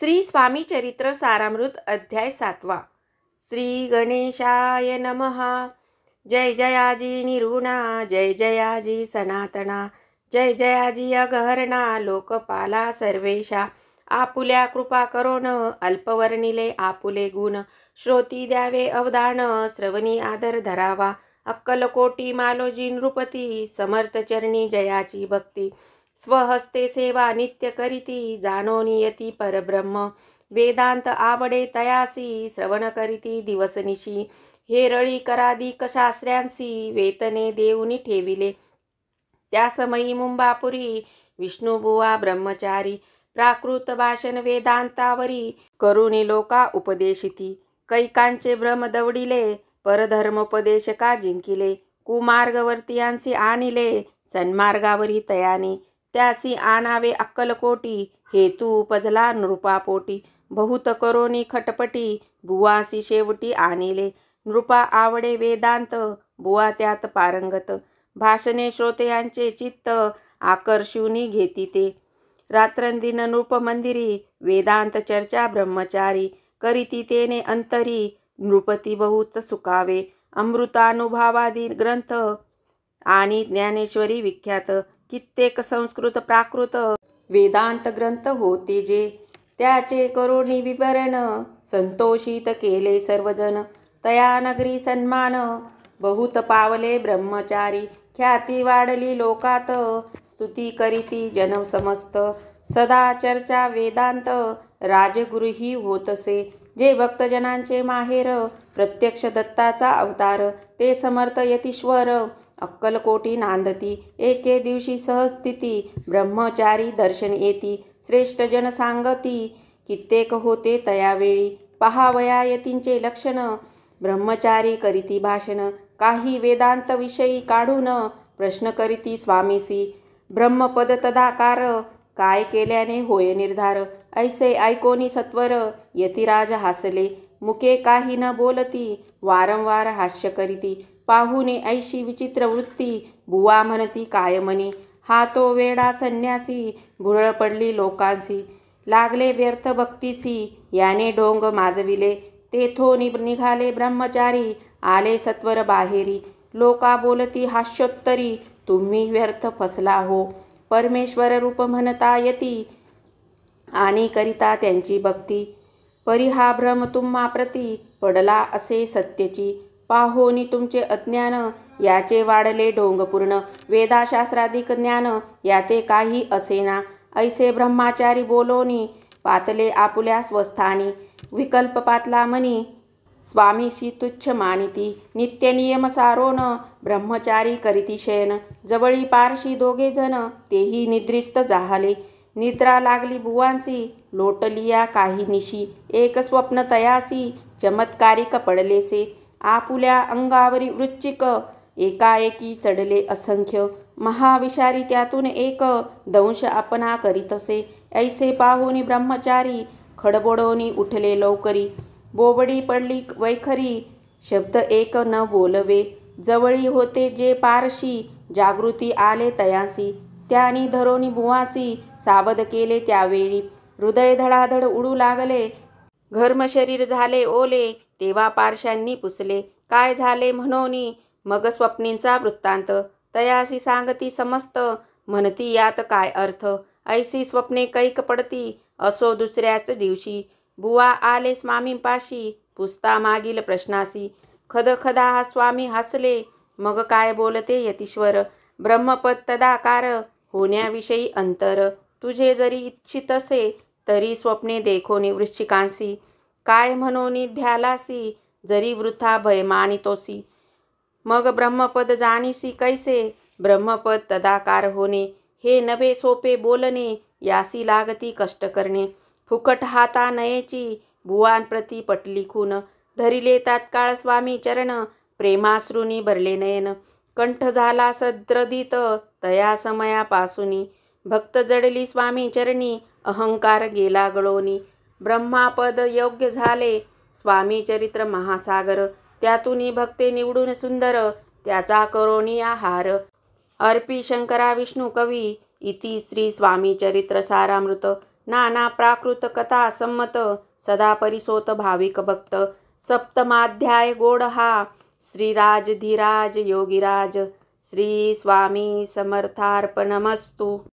श्री स्वामी चरित्र सारामृत अध्याय 7. श्री गणेशाय नमः. जय जयाजी निरुणा, जय जयाजी सनातना, जय जयाजी अगहरणा, लोकपाला सर्वेशा. आपुल्या कृपा करोन, अल्पवर्णिले आपुले गुण. श्रोती द्यावे अवधान, श्रवणी आदर धरावा. अक्कलकोटी मालोजी नृपती, समर्थ चरणी जयाची भक्ती. स्वहस्ते सेवा नित्य करीती, जाणो नियती परब्रह्म. वेदांत आवडे तयासी, श्रवण करीती दिवसनिशी. हेरळी कराधिक शास्त्र्यांसी, वेतने देऊनी ठेविले. त्या समयी मुंबापुरी, विष्णुबुवा ब्रह्मचारी. प्राकृत भाषण वेदांतावरी, करुणी लोका उपदेशिती. कैकांचे भ्रम दवडिले, परधर्मोपदेश का जिंकिले. कुमार्गवर्तीयांसी आणिले, सन्मार्गावरी तयाने. त्यासी आणावे अक्कलकोटी, हेतू उपजला नृपापोटी. बहुत करोनी खटपटी, बुवासी शेवटी आणिले. नृपा आवडे वेदांत, बुवा त्यात पारंगत. भाषणे श्रोत्यांचे चित्त, आकर्षुनी घेती ते. रात्रंदिन नृप मंदिरी, वेदांत चर्चा ब्रह्मचारी. करीती तेने अंतरी, नृपती बहुत सुखावे. अमृतानुभवादी ग्रंथ, आणि ज्ञानेश्वरी विख्यात. कित्येक संस्कृत प्राकृत, वेदांत ग्रंथ होते जे. त्याचे करोनी विवरण, संतोषित केले सर्वजण. तया नगरी सन्मान, बहुत पावले ब्रह्मचारी. ख्याती वाढली लोकात, स्तुती करीती जन समस्त. सदा चर्चा वेदांत, राजगुरुही होतसे. जे भक्तजनांचे माहेर, प्रत्यक्ष दत्ताचा अवतार. ते समर्थ यतीश्वर, अक्कलकोटी नांदती. एके दिवशी सहस्थिती, ब्रह्मचारी दर्शन येती. श्रेष्ठ जन सांगती, कित्येक होते तयावेळी. पहावया यतींचे लक्षण, ब्रह्मचारी करीती भाषण. काही वेदांत विषयी काढून, प्रश्न करीती स्वामीसी. ब्रह्मपद तदाकार, काय केल्याने होय निर्धार. ऐसे ऐकोनी सत्वर, यतिराज हासले. मुके काही न बोलती, वारंवार हास्य करीती. पाहुने ऐशी विचित्र वृत्ती, बुवा म्हणती काय म्हणे. हा तो वेडा संन्यासी, भुरळ पडली लोकांसी. लागले व्यर्थ भक्तीसी, याने ढोंग माजविले. तेथो निघाले ब्रह्मचारी, आले सत्वर बाहेरी. लोका बोलती हास्योत्तरी, तुम्ही व्यर्थ फसला हो. परमेश्वर रूप म्हणता यती, आणि करिता त्यांची भक्ती. परी हा भ्रम तुम्हा प्रती, पडला असे सत्यची. पाहोनी तुमचे अज्ञान, याचे वाढले ढोंग पूर्ण. वेदाशास्त्राधिक ज्ञान, याते काही असेना. ऐसे ब्रह्मचारी बोलोनी, पातले आपुल्या स्वस्थानी. विकल्प पातला मनी, स्वामीशी तुच्छ मानिती. नित्य नियम सारोन, ब्रह्मचारी करीती शयन. जवळी पारशी दोघे जण, तेही निद्रिस्त जाहले. निद्रा लागली बुवांसी, लोटलिया काही निशी. एक स्वप्न तयासी, चमत्कारिक पडलेसे. आपुल्या अंगावरी वृश्चिक, एकाएकी चढले असंख्य. महाविषारी त्यातून एक, दंश आपणा करीतसे. ऐसे पाहुनी ब्रह्मचारी, खडबडोनी उठले लवकरी. बोबडी पडली वैखरी, शब्द एक न बोलवे. जवळी होते जे पारशी, जागृती आले तयासी. त्यानी धरोनी बुवासी, सावध केले त्यावेळी. हृदय धडाधड उडू लागले, घर्म शरीर झाले ओले. तेव्हा पारशांनी पुसले, काय झाले म्हणोनी. मग स्वप्नींचा वृत्तांत, तयासी सांगती समस्त. म्हणती यात काय अर्थ, ऐसी स्वप्ने कैक पडती. असो दुसऱ्याच दिवशी, बुवा आले स्वामींपाशी. पुसता मागील प्रश्नासी, खदखदा हा स्वामी हसले. मग काय बोलते यतीश्वर, ब्रह्मपद तदाकार, होण्याविषयी अंतर. तुझे जरी इच्छित असे, तरी स्वप्ने देखोनी वृश्चिकांसी. काय म्हणोनी भ्यालासी, जरी वृथा भय मानितोसी. मग ब्रह्मपद जाणीसी कैसे, ब्रह्मपद तदाकार होणे. हे नवे सोपे बोलणे, यासी लागती कष्ट करणे. फुकट हाता नयेची, बुवांप्रती पटली खून. धरिले तात्काळ स्वामी चरण, प्रेमाश्रुनी भरले नयन. कंठ झाला सद्रदित, तया समयापासूनी. भक्त जडली स्वामी चरणी, अहंकार गेला गळोनी. ब्रह्मापद योग्य झाले, स्वामी चरित्र महासागर. त्यातून भक्ते निवडून सुंदर, त्याचा करोनी आहार. अर्पी शंकरा विष्णू कवी, इति श्री स्वामी चरित्र सारामृत. नाना प्राकृत कथा संमत सदा परिसोत भाविक भक्त. सप्तमाध्याय गोड हा श्रीराज धीराज योगीराज. श्री स्वामी समर्थार्पणमस्तु.